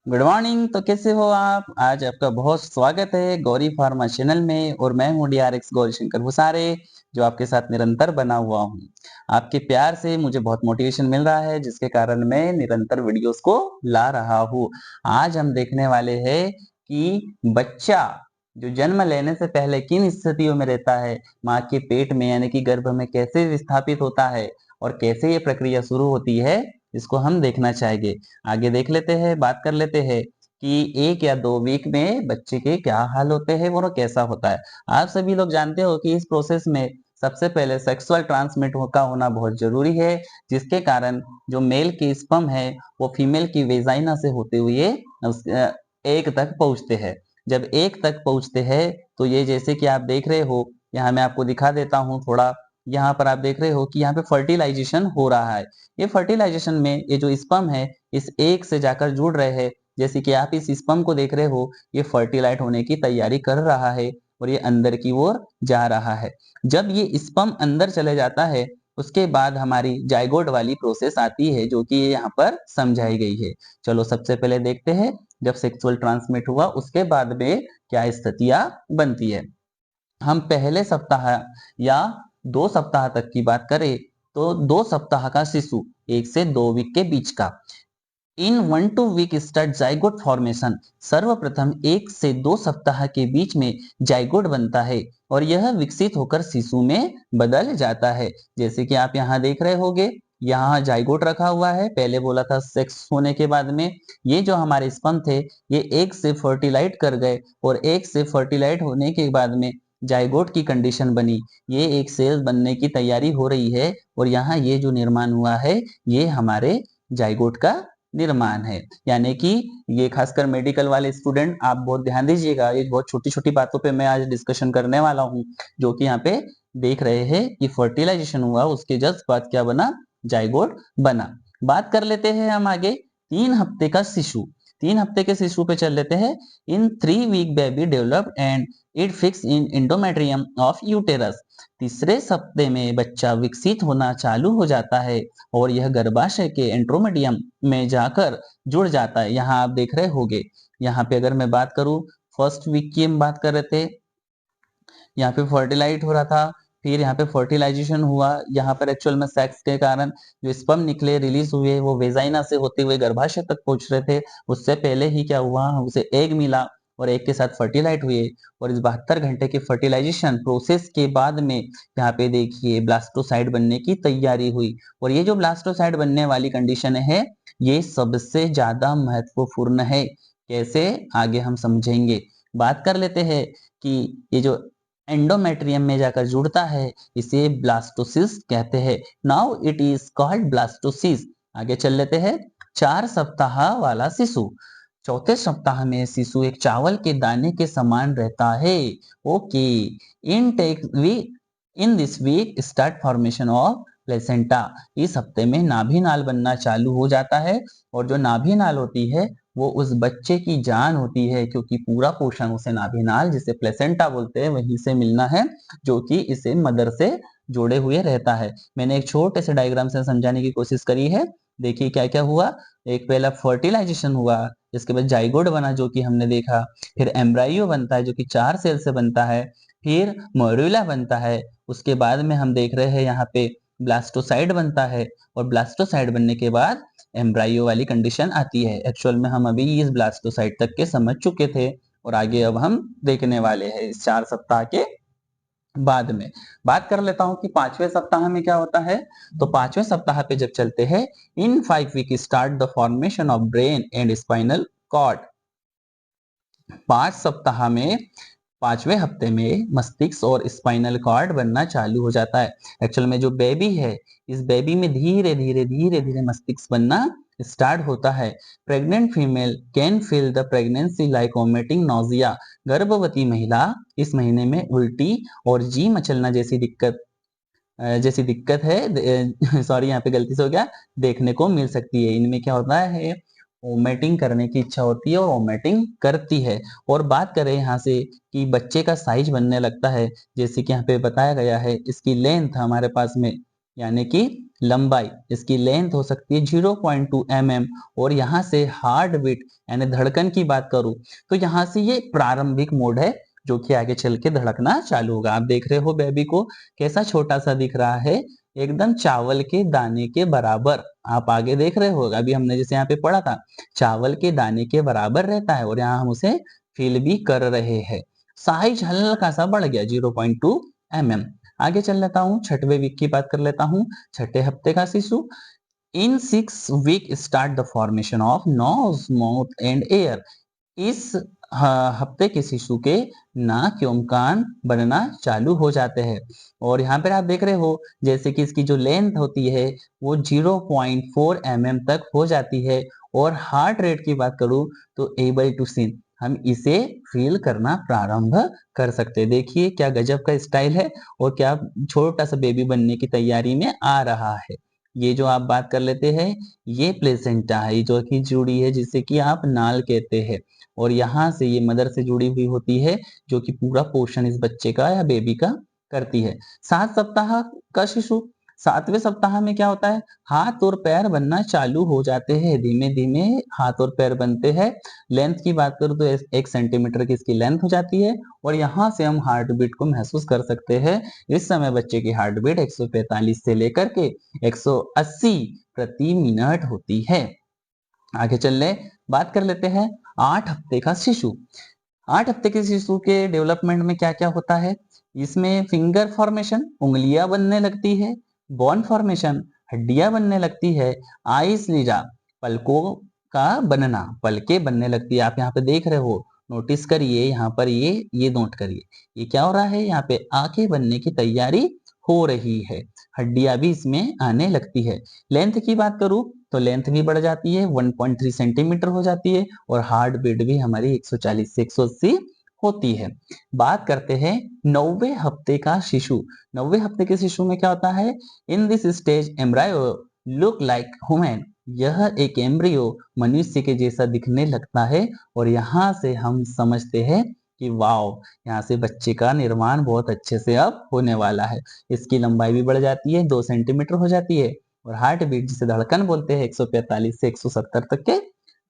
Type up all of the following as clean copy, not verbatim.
Good morning. तो कैसे हो आप? आज आपका बहुत स्वागत है गौरी फार्मा चैनल में और मैं हूँ डीआरएक्स गौरी शंकर भुसारे जो आपके साथ निरंतर बना हुआ हूँ। आपके प्यार से मुझे बहुत मोटिवेशन मिल रहा है जिसके कारण मैं निरंतर वीडियोस को ला रहा हूँ। आज हम देखने वाले हैं कि बच्चा जो जन्म लेने से पहले किन स्थितियों में रहता है, माँ के पेट में यानी कि गर्भ में कैसे विस्थापित होता है और कैसे ये प्रक्रिया शुरू होती है, इसको हम देखना चाहेंगे। आगे देख लेते हैं, बात कर लेते हैं कि 1 या 2 वीक में बच्चे के क्या हाल होते हैं और कैसा होता है। आप सभी लोग जानते हो कि इस प्रोसेस में सबसे पहले सेक्सुअल ट्रांसमिट का होना बहुत जरूरी है, जिसके कारण जो मेल की स्पर्म है वो फीमेल की वेजाइना से होते हुए एग तक पहुंचते हैं। जब एग तक पहुंचते हैं तो ये जैसे कि आप देख रहे हो, यहाँ मैं आपको दिखा देता हूँ थोड़ा। यहाँ पर आप देख रहे हो कि यहाँ पे फर्टिलाइजेशन हो रहा है। ये फर्टिलाइजेशन में ये जो स्पर्म है इस एग से जाकर जुड़ रहे हैं। जैसे कि आप इस स्पर्म को देख रहे हो, ये फर्टिलाइट होने की तैयारी कर रहा है और ये अंदर की ओर जा रहा है। जब ये स्पर्म अंदर चले जाता है उसके बाद हमारी जाइगोट वाली प्रोसेस आती है जो कि यहाँ पर समझाई गई है। चलो सबसे पहले देखते हैं जब सेक्सुअल ट्रांसमिट हुआ उसके बाद में क्या स्थितियां बनती है। हम पहले सप्ताह या 2 सप्ताह तक की बात करें तो 2 सप्ताह का शिशु 1 से 2 वीक के बीच का in 1 to week start zygote formation. सर्वप्रथम 1 से 2 सप्ताह के बीच में जाइगोट बनता है और यह विकसित होकर शिशु में बदल जाता है। जैसे कि आप यहाँ देख रहे होगे, यहाँ जाइगोट रखा हुआ है। पहले बोला था सेक्स होने के बाद में ये जो हमारे स्पर्म थे ये एक से फर्टिलाइट कर गए और एक से फर्टिलाइट होने के बाद में जाइगोट की कंडीशन बनी। ये एक सेल बनने की तैयारी हो रही है और यहाँ ये जो निर्माण हुआ है ये हमारे जाइगोट का निर्माण है। यानी कि ये खासकर मेडिकल वाले स्टूडेंट आप बहुत ध्यान दीजिएगा, ये बहुत छोटी छोटी बातों पे मैं आज डिस्कशन करने वाला हूँ। जो कि यहाँ पे देख रहे हैं कि फर्टिलाइजेशन हुआ उसके जस्ट बाद क्या बना, जाइगोट बना। बात कर लेते हैं हम आगे 3 हफ्ते का शिशु। 3 हफ्ते के शिशु पे चल लेते हैं। In 3 week baby developed and it fix in endometrium of uterus. तीसरे सप्ते में बच्चा विकसित होना चालू हो जाता है और यह गर्भाशय के एंट्रोमेडियम में जाकर जुड़ जाता है। यहाँ आप देख रहे होगे, यहाँ पे अगर मैं बात करूं फर्स्ट वीक की हम बात कर रहे थे, यहाँ पे फर्टिलाइट हो रहा था, फिर यहाँ पे फर्टिलाइजेशन हुआ। यहाँ पर एक्चुअल में सेक्स के कारण जो स्पर्म निकले रिलीज हुए वो वेजाइना से होते हुए गर्भाशय तक पहुंच रहे थे। उससे पहले ही क्या हुआ, उसे एग मिला और एग के साथ फर्टिलाइट हुए और इस 72 घंटे के फर्टिलाइजेशन प्रोसेस के बाद में यहाँ पे देखिए ब्लास्टोसाइड बनने की तैयारी हुई। और ये जो ब्लास्टोसाइड बनने वाली कंडीशन है ये सबसे ज्यादा महत्वपूर्ण है। कैसे, आगे हम समझेंगे। बात कर लेते हैं कि ये जो एंडोमेट्रियम में जाकर जुड़ता है इसे ब्लास्टोसिस कहते हैं। Now it is called blastocyst. आगे चल लेते हैं। 4 सप्ताह वाला शिशु। चौथे सप्ताह में शिशु एक चावल के दाने के समान रहता है। Okay. In this week start formation of placenta. इस हफ्ते में नाभि नाल बनना चालू हो जाता है और जो नाभि नाल होती है वो उस बच्चे की जान होती है, क्योंकि पूरा पोषण उसे नाभिनाल जिसे प्लेसेंटा बोलते हैं वहीं से मिलना है, जो कि इसे मदर से जोड़े हुए रहता है। मैंने एक छोटे से डायग्राम से समझाने की कोशिश करी है। देखिए क्या क्या हुआ। एक पहला फर्टिलाइजेशन हुआ, इसके बाद जाइगोट बना जो कि हमने देखा, फिर एम्ब्रायो बनता है जो कि 4 सेल से बनता है, फिर मोरुला बनता है, उसके बाद में हम देख रहे हैं यहाँ पे ब्लास्टोसाइड बनता है और ब्लास्टोसाइड बनने के बाद एम्ब्रायो वाली कंडीशन आती है। एक्चुअल में हम अभी इस ब्लास्टोसाइट तक के समझ चुके थे और आगे अब हम देखने वाले हैं इस 4 सप्ताह के बाद में। बात कर लेता हूं कि 5वें सप्ताह में क्या होता है। तो 5वें सप्ताह पे जब चलते हैं, in 5 week start the formation of brain and spinal cord. 5 सप्ताह में 5वें हफ्ते में मस्तिष्क और स्पाइनल कॉर्ड बनना चालू हो जाता है। एक्चुअल में जो बेबी है इस बेबी में धीरे धीरे धीरे धीरे मस्तिष्क बनना स्टार्ट होता है। Pregnant female can feel the pregnancy like vomiting nausea. गर्भवती महिला इस महीने में उल्टी और जी मचलना जैसी दिक्कत है सॉरी यहाँ पे गलती से हो गया, देखने को मिल सकती है। इनमें क्या होता है, वोमिटिंग करने की इच्छा होती है और वोमिटिंग करती है। और बात करें यहाँ से कि बच्चे का साइज बनने लगता है, जैसे कि यहाँ पे बताया गया है, इसकी लेंथ हमारे पास में यानी कि लंबाई, इसकी लेंथ हो सकती है 0.2 mm। और यहाँ से हार्ट बीट यानी धड़कन की बात करूं तो यहाँ से ये प्रारंभिक मोड है जो कि आगे चल के धड़कना चालू होगा। आप देख रहे हो बेबी को कैसा छोटा सा दिख रहा है, एकदम चावल के दाने के बराबर। आप आगे देख रहे हो, अभी हमने जैसे यहाँ पे पढ़ा था चावल के दाने के बराबर रहता है, और यहाँ हम उसे फील भी कर रहे हैं। साइज हल्का सा बढ़ गया 0.2 mm। आगे चल लेता हूँ, छठवें वीक की बात कर लेता हूँ। छठे हफ्ते का शिशु, in 6 week start the formation of nose mouth and air. इस हफ्ते के शिशु के नाक एवं कान बनना चालू हो जाते हैं। और यहाँ पर आप देख रहे हो जैसे कि इसकी जो लेंथ होती है वो 0.4 mm तक हो जाती है। और हार्ट रेट की बात करूं तो एबल टू सी, हम इसे फील करना प्रारंभ कर सकते हैं। देखिए क्या गजब का स्टाइल है, और क्या छोटा सा बेबी बनने की तैयारी में आ रहा है। ये जो आप बात कर लेते हैं ये प्लेसेंटा है जो कि जुड़ी है, जिसे कि आप नाल कहते हैं। और यहाँ से ये मदर से जुड़ी हुई होती है जो कि पूरा पोषण इस बच्चे का या बेबी का करती है। 7 सप्ताह का शिशु, 7वें सप्ताह में क्या होता है, हाथ और पैर बनना चालू हो जाते हैं। धीमे धीमे हाथ और पैर बनते हैं। लेंथ की बात करूं तो 1 सेंटीमीटर की इसकी लेंथ हो जाती है। और यहाँ से हम हार्ट बीट को महसूस कर सकते हैं। इस समय बच्चे की हार्ट बीट 145 से लेकर के 180 प्रति मिनट होती है। आगे चल ले, बात कर लेते हैं 8 हफ्ते का शिशु। 8 हफ्ते के शिशु के डेवलपमेंट में क्या क्या होता है, इसमें फिंगर फॉर्मेशन, उंगलियां बनने लगती है। बोन फॉर्मेशन, हड्डियां बनने लगती है। आईज लीजा, पलकों का बनना, पलके बनने लगती है। आप यहाँ पे देख रहे हो, नोटिस करिए यहाँ पर, ये नोट करिए, ये क्या हो रहा है, यहाँ पे आंखें बनने की तैयारी हो रही है। हड्डियां भी इसमें आने लगती है। लेंथ की बात करूं तो लेंथ भी बढ़ जाती है, 1.3 सेंटीमीटर हो जाती है। और हार्ट बीट भी हमारी 140 से 180 होती है। बात करते हैं 9वें हफ्ते का शिशु। 9वें हफ्ते के शिशु में क्या होता है, in this stage embryo look like human. यह एक एम्ब्रियो मनुष्य के जैसा दिखने लगता है। और यहाँ से हम समझते हैं कि वाओ, यहाँ से बच्चे का निर्माण बहुत अच्छे से अब होने वाला है। इसकी लंबाई भी बढ़ जाती है, 2 सेंटीमीटर हो जाती है। और हार्ट बीट जिसे धड़कन बोलते हैं 145 से 170 तक के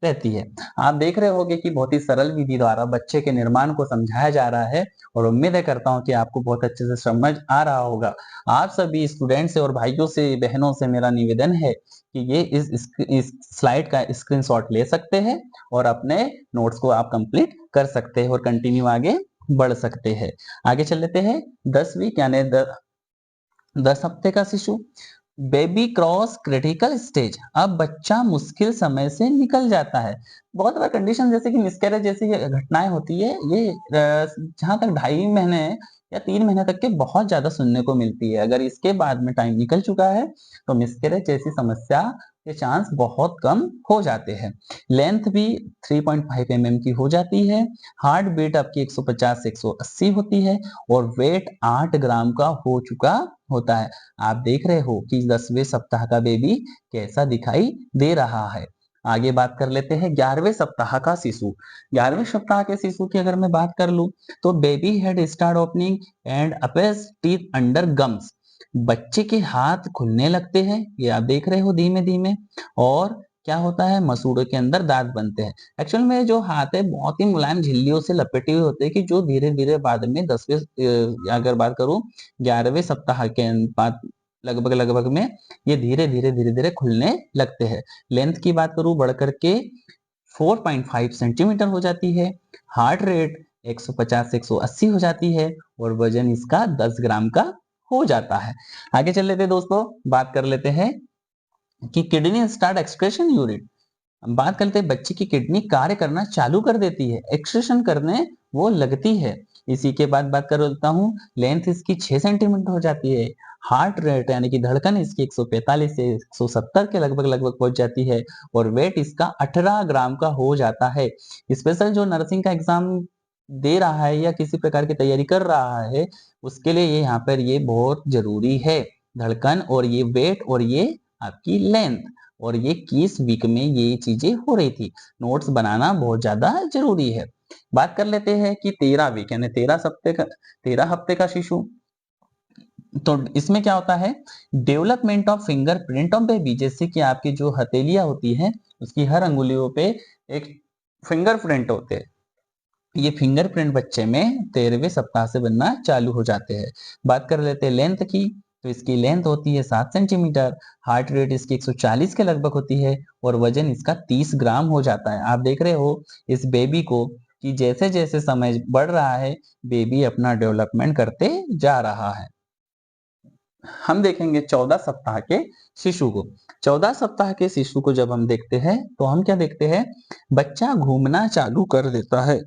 रहती है। आप देख रहे होंगे कि बहुत ही सरल विधि द्वारा बच्चे के निर्माण को समझाया जा रहा है। और उम्मीद करता हूं कि आपको बहुत अच्छे से समझ आ रहा होगा। आप सभी स्टूडेंट से और भाइयों से बहनों से मेरा निवेदन है कि ये इस स्लाइड का स्क्रीनशॉट ले सकते हैं और अपने नोट्स को आप कंप्लीट कर सकते हैं और कंटिन्यू आगे बढ़ सकते हैं। आगे चल लेते हैं 10 वीक यानी 10 हफ्ते का शिशु। बेबी क्रॉस क्रिटिकल स्टेज, अब बच्चा मुश्किल समय से निकल जाता है। बहुत बार कंडीशन जैसे कि मिसकैरेज जैसी ये घटनाएं होती है, ये जहां तक 2.5 महीने या 3 महीने तक के बहुत ज्यादा सुनने को मिलती है। अगर इसके बाद में टाइम निकल चुका है तो मिसकैरेज जैसी समस्या के चांस बहुत कम हो जाते हैं। लेंथ भी 3.5 mm की हो जाती है। हार्ट बीट आपकी 150 से 180 होती है। और वेट 8 ग्राम का हो चुका होता है। आप देख रहे हो कि 10वें सप्ताह का बेबी कैसा दिखाई दे रहा है। आगे बात कर लेते हैं 11वें सप्ताह का शिशु। 11वें सप्ताह के शिशु की अगर मैं बात कर लूं तो baby head start opening and appears teeth under gums. बच्चे के हाथ खुलने लगते हैं, ये आप देख रहे हो धीमे धीमे। और क्या होता है, मसूड़ों के अंदर दांत बनते हैं। एक्चुअल में जो हाथ है बहुत ही मुलायम झिल्लियों से लपेटे हुए होते हैं कि जो धीरे धीरे बाद में 10वें अगर बात करूं 11वें सप्ताह के बाद लगभग लगभग में ये धीरे धीरे खुलने लगते हैं। लेंथ की बात करूं बढ़ करके 4.5 सेंटीमीटर हो जाती है। हार्ट रेट 150 से 180 हो जाती है। और वजन इसका 10 ग्राम का हो जाता है। आगे चल लेते हैं दोस्तों, बात कर लेते हैं कि किडनी स्टार्ट एक्सक्रीशन यूरिन। बात करते हैं बच्चे की किडनी कार्य करना चालू कर देती है, एक्सक्रीशन करने वो लगती है। इसी के बाद बात कर लेता हूँ, लेंथ इसकी 6 सेंटीमीटर हो जाती है। हार्ट रेट यानी कि धड़कन इसकी 145 से 170 के लगभग लगभग पहुंच जाती है। और वेट इसका 18 ग्राम का हो जाता है। स्पेशल जो नर्सिंग का एग्जाम दे रहा है या किसी प्रकार की तैयारी कर रहा है उसके लिए ये यहाँ पर ये बहुत जरूरी है। धड़कन और ये वेट और ये आपकी लेंथ और ये किस वीक में ये चीजें हो रही थी, नोट्स बनाना बहुत ज्यादा जरूरी है। बात कर लेते हैं कि 13 वीक यानी 13 हफ्ते का शिशु। तो इसमें क्या होता है, development of fingerprint of baby, जैसे कि आपकी जो हथेलियां होती है उसकी हर अंगुलियों पे एक फिंगरप्रिंट होते हैं। ये फिंगरप्रिंट बच्चे में 13वें सप्ताह से बनना चालू हो जाते हैं। बात कर लेते हैं लेंथ की, तो इसकी लेंथ होती है 7 सेंटीमीटर, हार्ट रेट इसकी 140 के लगभग होती है और वजन इसका 30 ग्राम हो जाता है। आप देख रहे हो इस बेबी को कि जैसे जैसे समय बढ़ रहा है बेबी अपना डेवलपमेंट करते जा रहा है। हम देखेंगे 14 सप्ताह के शिशु को। 14 सप्ताह के शिशु को जब हम देखते हैं तो हम क्या देखते हैं, बच्चा घूमना चालू कर देता है।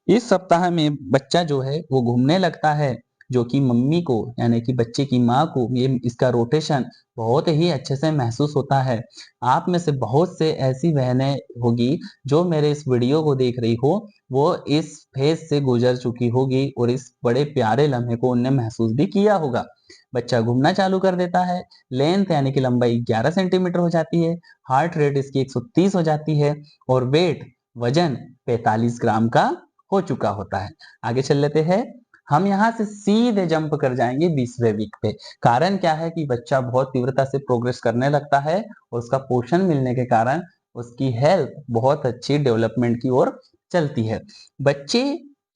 इस सप्ताह में बच्चा जो है वो घूमने लगता है, जो कि मम्मी को यानी कि बच्चे की माँ को ये इसका रोटेशन बहुत ही अच्छे से महसूस होता है। आप में से बहुत से ऐसी बहनें होगी जो मेरे इस वीडियो को देख रही हो, वो इस फेज से गुजर चुकी होगी और इस बड़े प्यारे लम्हे को उनने महसूस भी किया होगा। बच्चा घूमना चालू कर देता है, लेंथ यानी कि लंबाई 11 सेंटीमीटर हो जाती है, हार्ट रेट इसकी 130 हो जाती है और वेट वजन 45 ग्राम का हो चुका होता है। आगे चल लेते हैं, हम यहाँ से सीधे जंप कर जाएंगे 20वें वीक पे। कारण क्या है कि बच्चा बहुत तीव्रता से प्रोग्रेस करने लगता है और उसका पोषण मिलने के कारण उसकी हेल्थ बहुत अच्छी डेवलपमेंट की ओर चलती है। बच्चे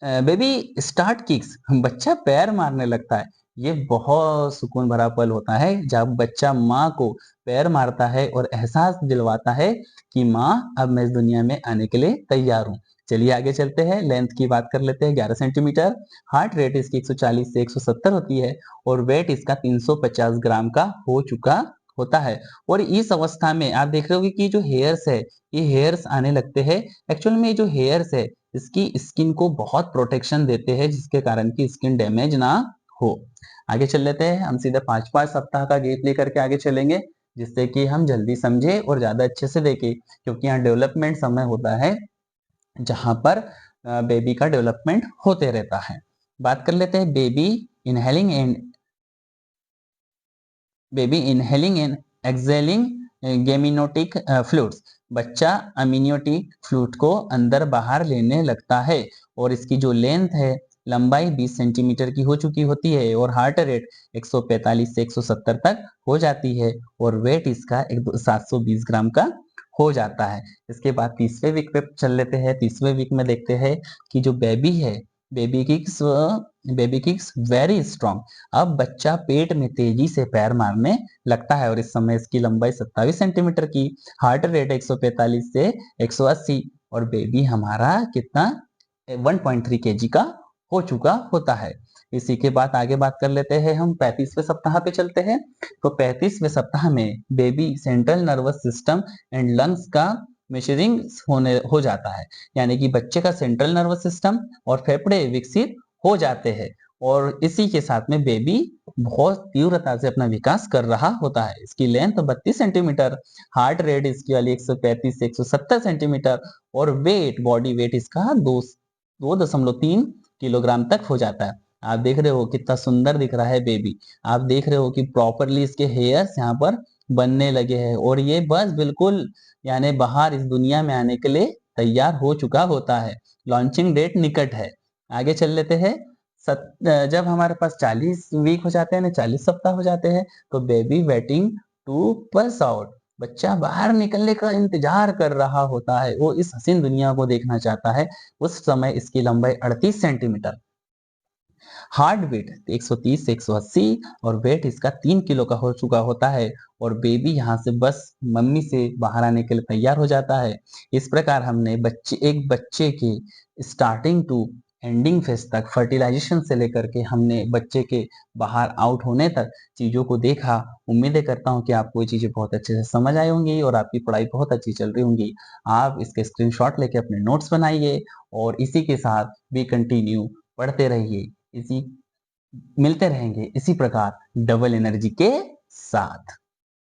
बेबी स्टार्ट किक्स, बच्चा पैर मारने लगता है। ये बहुत सुकून भरा पल होता है जब बच्चा माँ को पैर मारता है और एहसास दिलवाता है कि माँ अब मैं इस दुनिया में आने के लिए तैयार हूँ। चलिए आगे चलते हैं, लेंथ की बात कर लेते हैं 11 सेंटीमीटर, हार्ट रेट इसकी 140 से 170 होती है और वेट इसका 350 ग्राम का हो चुका होता है। और इस अवस्था में आप देख रहे होगे कि जो हेयर्स है ये हेयर्स आने लगते हैं। एक्चुअल में जो हेयर्स है इसकी स्किन को बहुत प्रोटेक्शन देते हैं जिसके कारण की स्किन डैमेज ना हो। आगे चल लेते हैं, हम सीधा 5 सप्ताह का गैप लेकर के आगे चलेंगे जिससे कि हम जल्दी समझे और ज्यादा अच्छे से देखें, क्योंकि यहाँ डेवलपमेंट समय होता है जहां पर बेबी का डेवलपमेंट होते रहता है। बात कर लेते हैं baby inhaling and exhaling amniotic fluids. बच्चा अमिनियोटिक फ्लूइड को अंदर बाहर लेने लगता है और इसकी जो लेंथ है लंबाई 20 सेंटीमीटर की हो चुकी होती है और हार्ट रेट 145 से 170 तक हो जाती है और वेट इसका 720 ग्राम का हो जाता है। इसके बाद 30वें वीक पे चल लेते हैं। 30वें वीक में देखते हैं कि जो बेबी है बेबी किक्स वेरी स्ट्रॉन्ग। अब बच्चा पेट में तेजी से पैर मारने लगता है और इस समय इसकी लंबाई 27 सेंटीमीटर की, हार्ट रेट 145 से 180 और बेबी हमारा कितना 1.3 केजी का हो चुका होता है। इसी के बाद आगे बात कर लेते हैं, हम 35वें सप्ताह पे चलते हैं। तो 35वें सप्ताह में baby central nervous system and lungs का मेजरिंग हो जाता है, यानी कि बच्चे का सेंट्रल नर्वस सिस्टम और फेफड़े विकसित हो जाते हैं और इसी के साथ में बेबी बहुत तीव्रता से अपना विकास कर रहा होता है। इसकी लेंथ 32 सेंटीमीटर, हार्ट रेट इसकी वाली 135 से 170 सेंटीमीटर और वेट बॉडी वेट इसका 2.3 किलोग्राम तक हो जाता है। आप देख रहे हो कितना सुंदर दिख रहा है बेबी। आप देख रहे हो कि प्रॉपरली इसके हेयर्स यहाँ पर बनने लगे हैं और ये बस बिल्कुल यानी बाहर इस दुनिया में आने के लिए तैयार हो चुका होता है। लॉन्चिंग डेट निकट है। आगे चल लेते हैं। जब हमारे पास 40 वीक हो जाते हैं ना, 40 सप्ताह हो जाते हैं, तो baby waiting to pulse out, बच्चा बाहर निकलने का इंतजार कर रहा होता है, वो इस हसीन दुनिया को देखना चाहता है। उस समय इसकी लंबाई 38 सेंटीमीटर, हार्ट बीट 130 से 180 और वेट इसका 3 किलो का हो चुका होता है और बेबी यहाँ से बस मम्मी से बाहर आने के लिए तैयार हो जाता है। इस प्रकार हमने एक बच्चे के स्टार्टिंग टू एंडिंग फेज तक, फर्टिलाइजेशन से लेकर के हमने बच्चे के बाहर आउट होने तक चीजों को देखा। उम्मीद करता हूँ कि आपको ये चीजें बहुत अच्छे से समझ आई होंगी और आपकी पढ़ाई बहुत अच्छी चल रही होंगी। आप इसके स्क्रीनशॉट लेके अपने नोट्स बनाइए और इसी के साथ भी कंटिन्यू पढ़ते रहिए। इसी मिलते रहेंगे इसी प्रकार डबल एनर्जी के साथ।